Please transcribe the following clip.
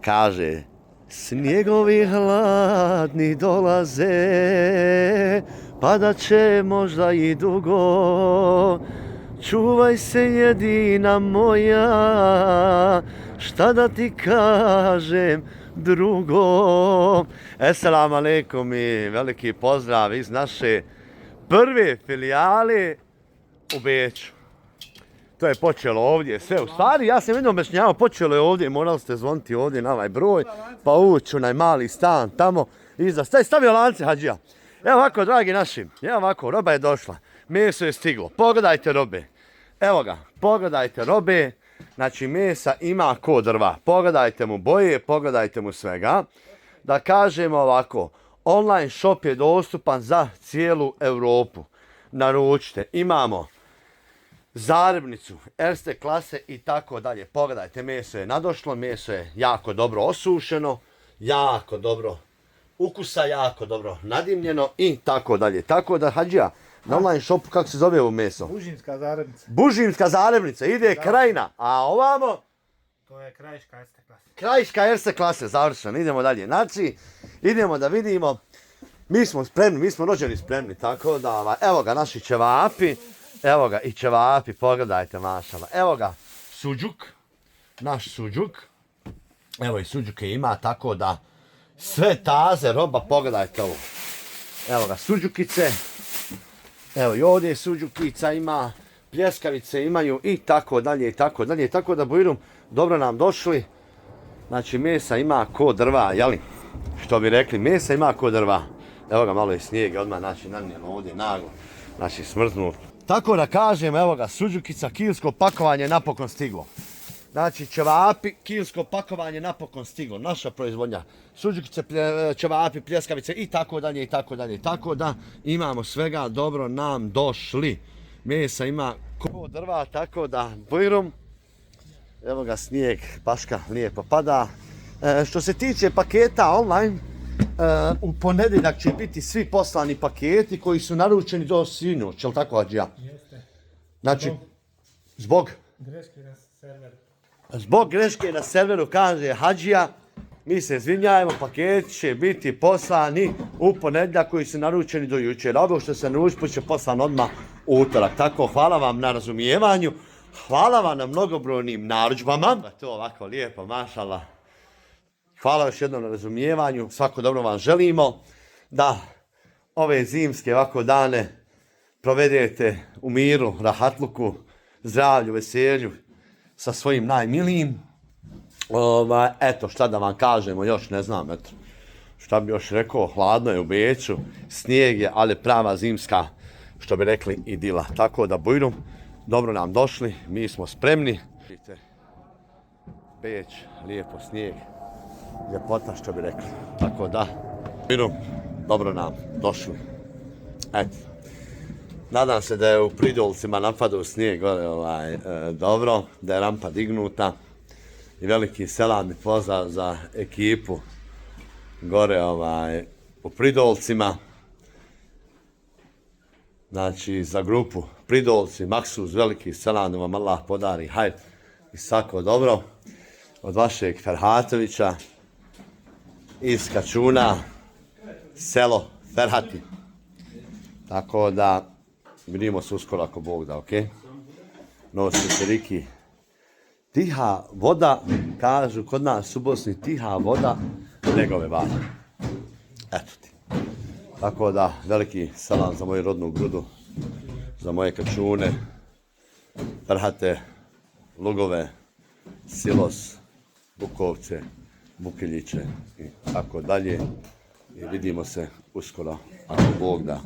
kaže snjegovi hladni dolaze, padat će možda i dugo, čuvaj se jedina moja, šta da ti kažem drugo. Esselamu alaikum i veliki pozdrav iz naše prve filijale u Beču. To je počelo ovdje sve. U stvari, ja sam jednom objašnjavao, počelo je ovdje, morali ste zvoniti ovdje na ovaj broj, pa ući u onaj mali stan tamo iza. Stavio lance, Hadžija. Evo ovako, dragi naši, evo ovako, roba je došla, meso je stiglo, pogledajte robe. Evo ga, pogledajte robe, znači mesa ima ko drva. Pogledajte mu boje, pogledajte mu svega. Da kažemo ovako, online shop je dostupan za cijelu Europu. Naručite, imamo zaribnicu, erste klase i tako dalje. Pogledajte, meso je nadošlo, meso je jako dobro osušeno, jako dobro ukusa, jako dobro nadimljeno i tako dalje. Tako da, Hadžija, na online shopu kako se zove ovo meso? Bužinska zaribnica. Bužinska zaribnica, ide da. Krajina, a ovamo? To je krajiška erste klase. Krajiška erste klase, završeno, idemo dalje. Znači, idemo da vidimo, mi smo spremni, mi smo rođeni spremni, tako da, evo ga naši ćevapi. Evo ga i ćevapi, pogledajte mašala. Evo ga suđuk, naš suđuk. Evo i suđuke ima, tako da sve taze roba, pogledajte ovo. Evo ga suđukice. Evo i ovdje suđukica ima, pljeskavice imaju i tako dalje i tako dalje. Tako da Bujrum, dobro nam došli. Znači mesa ima ko drva, jeli? Što bi rekli, mesa ima ko drva. Evo ga malo je snijega, odmah znači nanijelo ovdje naglo. Znači smrznuo. Tako da kažem, evo ga, suđukica, kilsko pakovanje napokon stiglo. Znači, ćevapi, kilsko pakovanje napokon stiglo. Naša proizvodnja. Suđukice, ćevapi, pljeskavice i tako dalje, i tako dalje. Tako da imamo svega, dobro nam došli. Mesa ima ko drva, tako da Bujrum. Evo ga, snijeg, paška, lijepo pada. Što se tiče paketa online, u ponedjeljak će biti svi poslani paketi koji su naručeni do sinoć, jel tako, Hadžija? Jeste. Znači, zbog greške na serveru. Zbog greške na serveru, kaže Hadžija, mi se izvinjavamo, paketi će biti poslani u ponedjeljak koji su naručeni do jučer. Ovo što se naruči će poslan odmah u utorak. Tako, hvala vam na razumijevanju, hvala vam na mnogobrojnim narudžbama. To ovako lijepo, mašala. Hvala još jednom na razumijevanju, svako dobro vam želimo, da ove zimske ovako dane provedete u miru, rahatluku, zdravlju, veselju sa svojim najmilijim. Eto, šta da vam kažemo još, ne znam, eto, šta bi još rekao, hladno je u Beču, snijeg je, ali prava zimska, što bi rekli, idila. Tako da, Bujrum, dobro nam došli, mi smo spremni. Beč, lijepo snijeg. Ljepota, što bi rekli. Tako da, Bujrum, dobro nam došli. Eto. Nadam se da je u Pridolcima napadao snijeg gore, dobro, da je rampa dignuta. I veliki selam i pozdrav za ekipu gore u Pridolcima. Znači, za grupu Pridolci, Maksuz, veliki selam da vam Allah podari hajr i svako dobro. Od vašeg Ferhatovića iz Kačuna, selo Ferhati. Tako da vidimo se uskoro ako Bog da, ok? Nosi se Riki. Tiha voda, kažu kod nas u Bosni, tiha voda, bregove vade. Eto ti. Tako da, veliki salam za moju rodnu Grudu, za moje Kačune, Ferhate, Lugove, Silos, Bukovce, Bukiljiće i tako dalje. I vidimo se uskoro, ako Bog da.